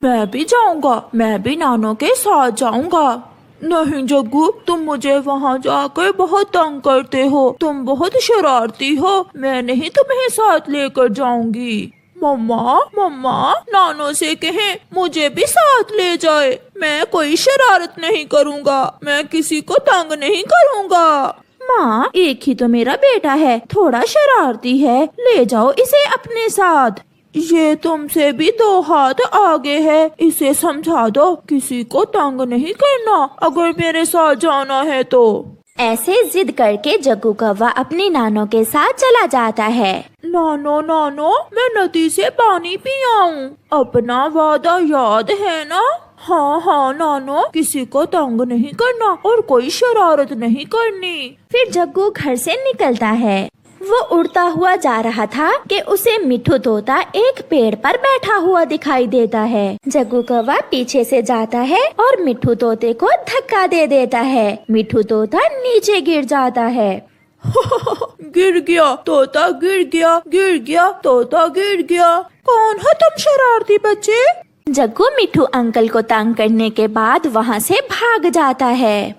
मैं भी जाऊंगा, मैं भी नानों के साथ जाऊंगा। नहीं जग्गू, तुम मुझे वहाँ जाकर बहुत तंग करते हो, तुम बहुत शरारती हो, मैं नहीं तुम्हें साथ लेकर जाऊंगी। मम्मा मम्मा, नानों से कहें मुझे भी साथ ले जाए, मैं कोई शरारत नहीं करूँगा, मैं किसी को तंग नहीं करूँगा। माँ, एक ही तो मेरा बेटा है, थोड़ा शरारती है, ले जाओ इसे अपने साथ। ये तुमसे भी 2 हाथ आगे है, इसे समझा दो किसी को तंग नहीं करना अगर मेरे साथ जाना है तो। ऐसे जिद करके जग्गू कौवा अपनी नानों के साथ चला जाता है। नानो नानो, मैं नदी से पानी पी आऊं, अपना वादा याद है ना? हाँ हाँ नानो, किसी को तंग नहीं करना और कोई शरारत नहीं करनी। फिर जग्गू घर से निकलता है। वो उड़ता हुआ जा रहा था कि उसे मिठू तोता एक पेड़ पर बैठा हुआ दिखाई देता है। जग्गू कौवा पीछे से जाता है और मिठू तोते को धक्का दे देता है। मिठू तोता नीचे गिर जाता है। गिर गया तोता, गिर गया, गिर गया तोता, गिर गया। कौन हो तुम शरारती बच्चे? जग्गू मिठू अंकल को तंग करने के बाद वहाँ से भाग जाता है।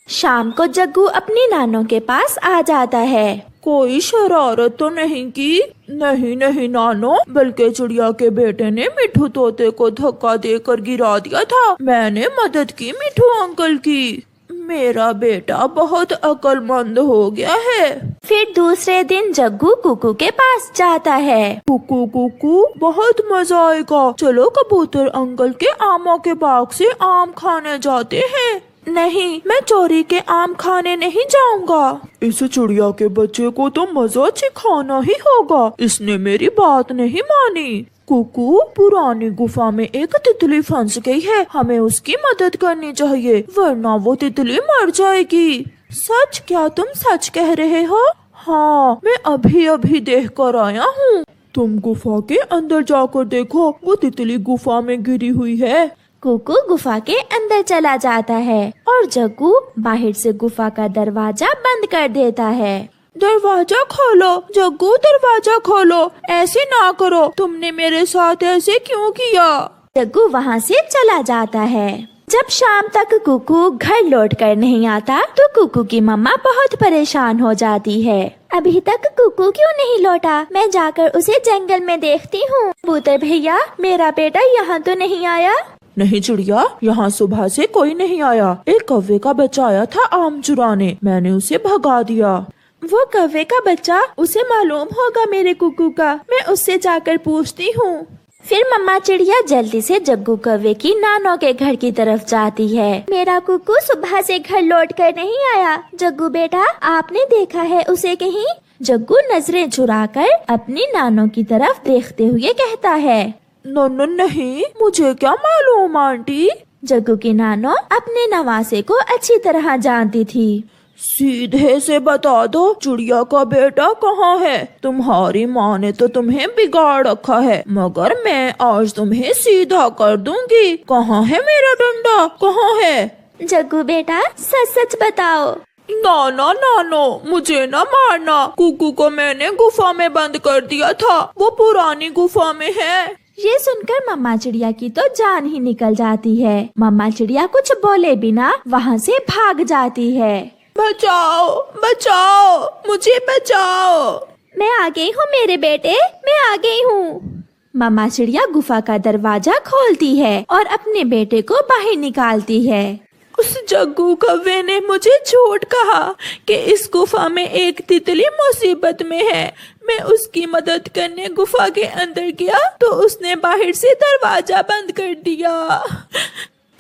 शाम को जग्गू अपनी नानों के पास आ जाता है। कोई शरारत तो नहीं की? नहीं नहीं नानो, बल्कि चिड़िया के बेटे ने मिठू तोते को धक्का देकर गिरा दिया था, मैंने मदद की मिठू अंकल की। मेरा बेटा बहुत अक्लमंद हो गया है। फिर दूसरे दिन जग्गू कुकू के पास जाता है। कुकू कुकू, बहुत मजा आएगा, चलो कबूतर अंकल के आमों के बाग से आम खाने जाते हैं। नहीं, मैं चोरी के आम खाने नहीं जाऊंगा। इस चिड़िया के बच्चे को तो मजा सिखाना ही होगा, इसने मेरी बात नहीं मानी। कुकू, पुरानी गुफा में एक तितली फंस गई है, हमें उसकी मदद करनी चाहिए वरना वो तितली मर जाएगी। सच? क्या तुम सच कह रहे हो? हाँ, मैं अभी अभी देख कर आया हूँ। तुम गुफा के अंदर जाकर देखो, वो तितली गुफा में गिरी हुई है। कुकू गुफा के अंदर चला जाता है और जग्गू बाहर से गुफा का दरवाजा बंद कर देता है। दरवाजा खोलो जग्गू, दरवाजा खोलो, ऐसे ना करो, तुमने मेरे साथ ऐसे क्यों किया? जग्गू वहाँ से चला जाता है। जब शाम तक कुकू घर लौट कर नहीं आता तो कुकू की मम्मा बहुत परेशान हो जाती है। अभी तक कुकू क्यों नहीं लौटा? मैं जाकर उसे जंगल में देखती हूँ। कबूतर भैया, मेरा बेटा यहाँ तो नहीं आया? नहीं चिड़िया, यहाँ सुबह से कोई नहीं आया। एक कौवे का बच्चा आया था आम चुराने, मैंने उसे भगा दिया। वो कौवे का बच्चा? उसे मालूम होगा मेरे कुकू का, मैं उससे जाकर पूछती हूँ। फिर मम्मा चिड़िया जल्दी से जग्गू कौवे की नानों के घर की तरफ जाती है। मेरा कुकू सुबह से घर लौट कर नहीं आया। जग्गू बेटा, आपने देखा है उसे कहीं? जग्गू नजरें चुराकर अपनी नानों की तरफ देखते हुए कहता है। नहीं, मुझे क्या मालूम आंटी। जग्गू की नानो अपने नवासे को अच्छी तरह जानती थी। सीधे से बता दो, चिड़िया का बेटा कहाँ है? तुम्हारी माँ ने तो तुम्हें बिगाड़ रखा है, मगर मैं आज तुम्हें सीधा कर दूंगी। कहाँ है मेरा डंडा, कहाँ है? जग्गू बेटा, सच सच बताओ। नाना नानो, मुझे न मारना, कुकू को मैंने गुफा में बंद कर दिया था, वो पुरानी गुफा में है। ये सुनकर मम्मा चिड़िया की तो जान ही निकल जाती है। मम्मा चिड़िया कुछ बोले बिना वहाँ से भाग जाती है। बचाओ बचाओ, मुझे बचाओ। मैं आ गई हूँ मेरे बेटे, मैं आ गई हूँ। मम्मा चिड़िया गुफा का दरवाजा खोलती है और अपने बेटे को बाहर निकालती है। उस जग्गू कौवे ने मुझे झूठ कहा कि इस गुफा में एक तितली मुसीबत में है। मैं उसकी मदद करने गुफा के अंदर गया तो उसने बाहर से दरवाजा बंद कर दिया।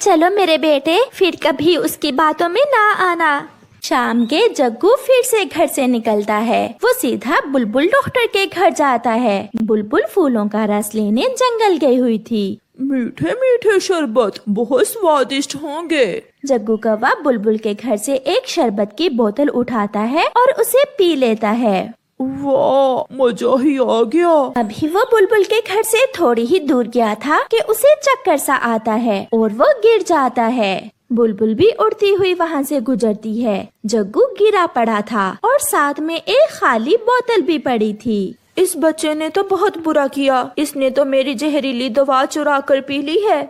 चलो मेरे बेटे, फिर कभी उसकी बातों में ना आना। शाम के जग्गू फिर से घर से निकलता है। वो सीधा बुलबुल डॉक्टर के घर जाता है। बुलबुल फूलों का रस लेने जंगल गई हुई थी। मीठे मीठे शरबत बहुत स्वादिष्ट होंगे। जग्गू कौवा बुलबुल के घर से एक शरबत की बोतल उठाता है और उसे पी लेता है। वाह, मजा ही आ गया। अभी वो बुलबुल के घर से थोड़ी ही दूर गया था कि उसे चक्कर सा आता है और वो गिर जाता है। बुलबुल भी उड़ती हुई वहाँ से गुजरती है। जग्गू गिरा पड़ा था और साथ में एक खाली बोतल भी पड़ी थी। اس بچے نے تو بہت برا کیا، اس نے تو میری زہریلی دوا چرا کر پی لی ہے۔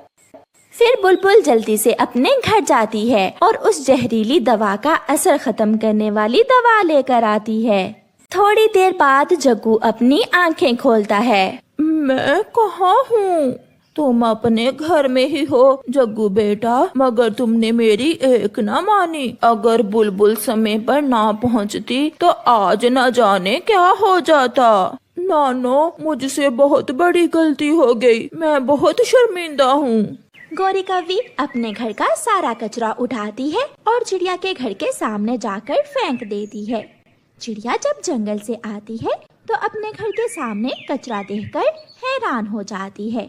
پھر بلبل جلدی سے اپنے گھر جاتی ہے اور اس زہریلی دوا کا اثر ختم کرنے والی دوا لے کر آتی ہے۔ تھوڑی دیر بعد جگو اپنی آنکھیں کھولتا ہے۔ میں کہاں ہوں؟ تم اپنے گھر میں ہی ہو جگو بیٹا، مگر تم نے میری ایک نہ مانی۔ اگر بلبل سمے پر نہ پہنچتی تو آج نہ جانے کیا ہو جاتا۔ نانو، مجھ سے بہت بڑی غلطی ہو گئی، میں بہت شرمندہ ہوں۔ گوری کوی اپنے گھر کا سارا کچرا اٹھاتی ہے اور چڑیا کے گھر کے سامنے جا کر پھینک دیتی ہے۔ چڑیا جب جنگل سے آتی ہے تو اپنے گھر کے سامنے کچرا دیکھ کر حیران ہو جاتی ہے۔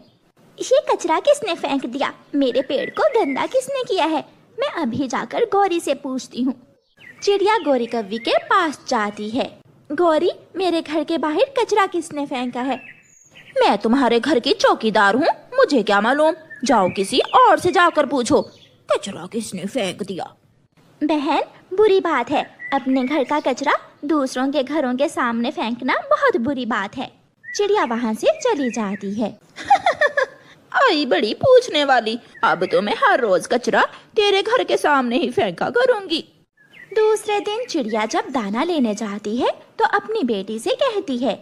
یہ کچرا کس نے پھینک دیا؟ میرے پیڑ کو گندا کس نے کیا ہے؟ میں ابھی جا کر گوری سے پوچھتی ہوں۔ چڑیا گوری کوی کے پاس جاتی ہے۔ گوری، میرے گھر کے باہر کچرا کس نے پھینکا ہے؟ میں تمہارے گھر کی چوکیدار ہوں، مجھے کیا معلوم؟ جاؤ کسی اور سے جا کر پوچھو کچرا کس نے پھینک دیا۔ بہن، بری بات ہے، اپنے گھر کا کچرا دوسروں کے گھروں کے سامنے پھینکنا بہت بری بات ہے۔ چڑیا وہاں سے چلی جاتی ہے۔ آئی بڑی پوچھنے والی، اب تو میں ہر روز کچرا تیرے گھر کے سامنے ہی پھینکا کروں گی۔ دوسرے دن چڑیا جب دانا لینے جاتی ہے تو اپنی بیٹی سے کہتی ہے،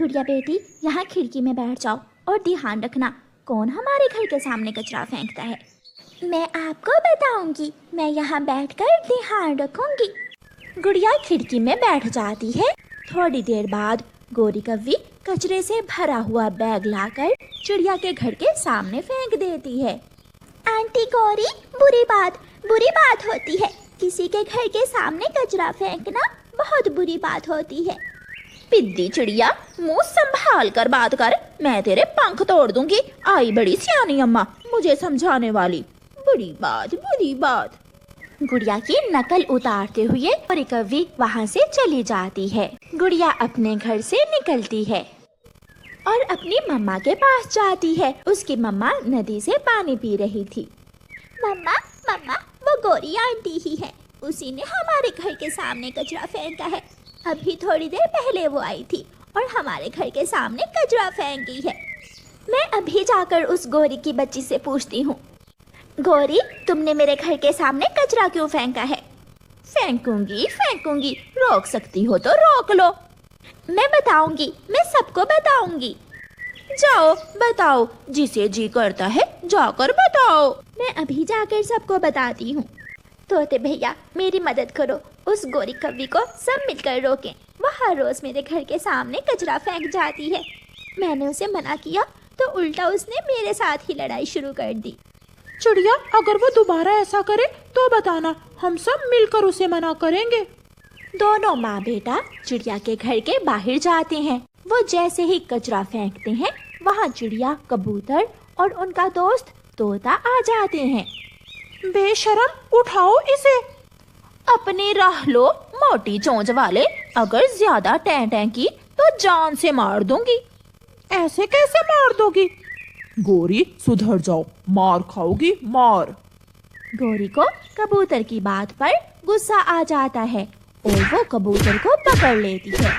گڑیا بیٹی، یہاں کھڑکی میں بیٹھ جاؤ اور دھیان رکھنا کون ہمارے گھر کے سامنے کچرا پھینکتا ہے۔ میں آپ کو بتاؤں گی، میں یہاں بیٹھ کر دھیان رکھوں گی۔ گڑیا کھڑکی میں بیٹھ جاتی ہے۔ تھوڑی دیر بعد گوری کوی کچرے سے بھرا ہوا بیگ لا کر چڑیا کے گھر کے سامنے پھینک دیتی ہے۔ آنٹی گوری، بری بات ہوتی ہے، کسی کے گھر کے سامنے کچرا پھینکنا بہت بری بات ہوتی ہے۔ پدی چڑیا، منہ سنبھال کر بات کر، میں تیرے پنکھ توڑ دوں گی۔ آئی بڑی سیانی اماں مجھے سمجھانے والی، بری بات۔ گڑیا کی نقل اتارتے ہوئے گوری کوی وہاں سے چلی جاتی ہے۔ گڑیا اپنے گھر سے نکلتی ہے اور اپنی مما کے پاس جاتی ہے۔ اس کی مما ندی سے پانی پی رہی تھی۔ مما، وہ گوری آنٹی ہی ہے، اسی نے ہمارے گھر کے سامنے کچرا پھینکا ہے۔ ابھی تھوڑی دیر پہلے وہ آئی تھی اور ہمارے گھر کے سامنے کچرا پھینک گئی ہے۔ میں ابھی جا کر اس گوری کی بچی سے پوچھتی ہوں، گوری، تم نے میرے گھر کے سامنے کچرا کیوں پھینکا ہے؟ پھینکوں گی، روک سکتی ہو تو روک لو۔ میں بتاؤں گی، میں سب کو بتاؤں گی۔ جاؤ بتاؤ، جسے جی کرتا ہے جا کر بتاؤ۔ میں ابھی جا کر سب کو بتاتی ہوں۔ طوطے بھیا، میری مدد کرو، اس گوری کوی کو سب مل کر روکیں، وہ ہر روز میرے گھر کے سامنے کچرا پھینک جاتی ہے۔ میں نے اسے منع کیا تو الٹا اس نے میرے ساتھ ہی لڑائی شروع کر دی۔ چڑیا، اگر وہ دوبارہ ایسا کرے تو بتانا، ہم سب مل کر اسے منع کریں گے۔ دونوں ماں بیٹا چڑیا کے گھر کے باہر جاتے ہیں۔ وہ جیسے ہی کچرا پھینکتے ہیں، وہاں چڑیا، کبوتر اور ان کا دوست طوطا آ جاتے ہیں۔ بے شرم، اٹھاؤ اسے۔ اپنی راہ لو موٹی چونچ والے، اگر زیادہ ٹیں کی تو جان سے مار دوں گی۔ ایسے کیسے مار دو گی؟ گوری، سدھر جاؤ، مار کھاؤ گی، مار۔ گوری کو کبوتر کی بات پر غصہ آ جاتا ہے اور وہ کبوتر کو پکڑ لیتی ہے۔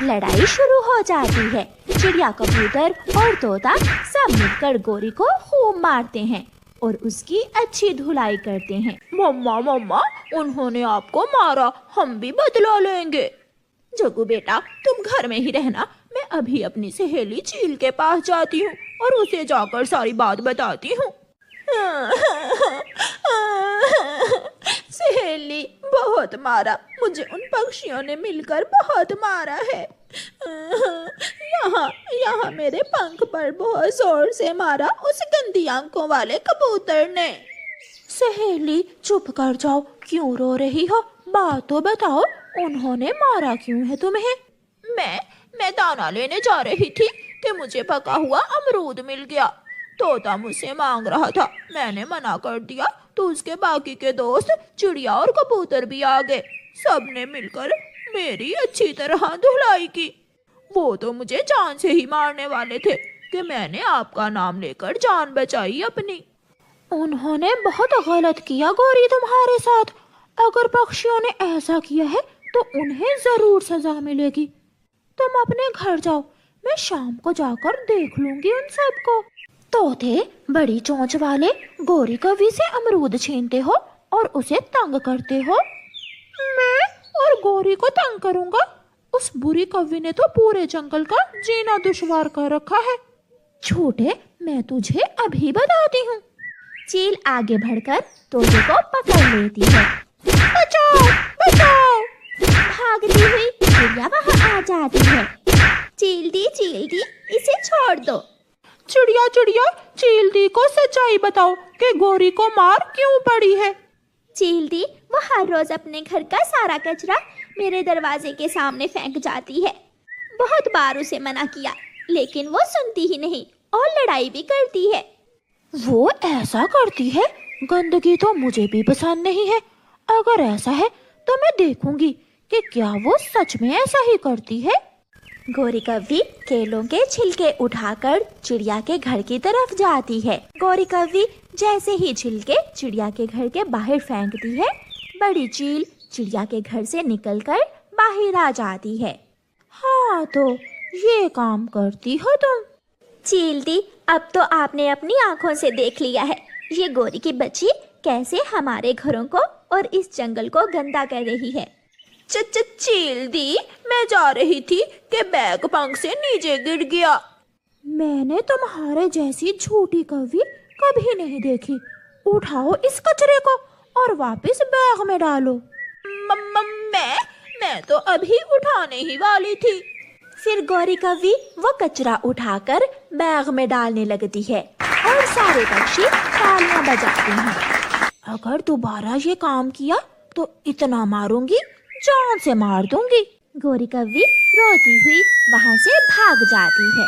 لڑائی شروع ہو جاتی ہے۔ چڑیا، کبوتر اور طوطا سب مل کر گوری کو خوب مارتے ہیں اور اس کی اچھی دھلائی کرتے ہیں۔ مما، انہوں نے آپ کو مارا، ہم بھی بدلہ لیں گے۔ جگو بیٹا، تم گھر میں ہی رہنا، میں ابھی اپنی سہیلی چیل کے پاس جاتی ہوں اور اسے جا کر ساری بات بتاتی ہوں۔ سہیلی، بہت مارا مجھے، ان پکشیوں نے مل کر بہت مارا ہے۔ یہاں میرے پنکھ پر بہت زور سے مارا اس گندی آنکھوں والے کبوتر نے۔ سہیلی، چپ کر جاؤ، کیوں رو رہی ہو؟ بات تو بتاؤ، انہوں نے مارا کیوں ہے تمہیں؟ میں دانا لینے جا رہی تھی کہ مجھے پکا ہوا امرود مل گیا۔ طوطا مجھ سے مانگ رہا تھا، میں نے منع کر دیا تو اس کے باقی کے دوست چڑیا اور کبوتر بھی آ گئے۔ سب نے مل کر میری اچھی طرح دھلائی کی۔ وہ تو مجھے جان سے ہی مارنے والے تھے کہ میں نے آپ کا نام لے کر جان بچائی اپنی۔ انہوں نے بہت غلط کیا گوری تمہارے ساتھ۔ اگر پکشیوں نے ایسا کیا ہے تو انہیں ضرور سزا ملے گی۔ तुम अपने घर जाओ, मैं शाम को जाकर देख लूंगी उन सबको। तोते बड़ी चोंच वाले गोरी कौवी से अमरूद छीनते हो और उसे तंग करते हो। मैं और गोरी को तंग करूंगा? उस बुरी कौवी ने तो पूरे जंगल का जीना दुश्वार कर रखा है। झूठे, मैं तुझे अभी बताती हूँ। चील आगे बढ़कर तोते को पकड़ लेती है। बचाओ बचाओ! भागती हुई चिड़िया वहाँ आ जाती है। चील दी इसे छोड़ दो। चिड़िया चिड़िया, चील दी को सच्चाई बताओ कि गोरी को मार क्यों पड़ी है। चील दी वो हर रोज अपने घर का सारा कचरा मेरे दरवाजे के सामने फेंक जाती है। बहुत बार उसे मना किया, लेकिन वो सुनती ही नहीं और लड़ाई भी करती है। वो ऐसा करती है? गंदगी तो मुझे भी पसंद नहीं है। अगर ऐसा है तो मैं देखूंगी कि क्या वो सच में ऐसा ही करती है। गोरी कौवी केलों के छिलके उठाकर चिड़िया के घर की तरफ जाती है। गोरी कौवी जैसे ही छिलके चिड़िया के घर के बाहर फेंकती है, बड़ी चील चिड़िया के घर से निकलकर बाहर आ जाती है। हाँ, तो ये काम करती हो तुम। चील दी, अब तो आपने अपनी आंखों से देख लिया है ये गोरी की बच्ची कैसे हमारे घरों को और इस जंगल को गंदा कर रही है। चील दी, मैं जा रही थी कि बैग पंख से नीचे गिर गया। मैंने तुम्हारे जैसी झूठी कौवी कभी नहीं देखी। उठाओ इस कचरे को और वापस बैग में डालो। मैं तो अभी उठाने ही वाली थी। फिर गोरी कौवी वो कचरा उठाकर बैग में डालने लगती है और सारे पक्षी तालियां बजाते हैं। अगर दोबारा ये काम किया तो इतना मारूंगी, जान से मार दूंगी। गोरी कौवी रोती हुई वहाँ से भाग जाती है।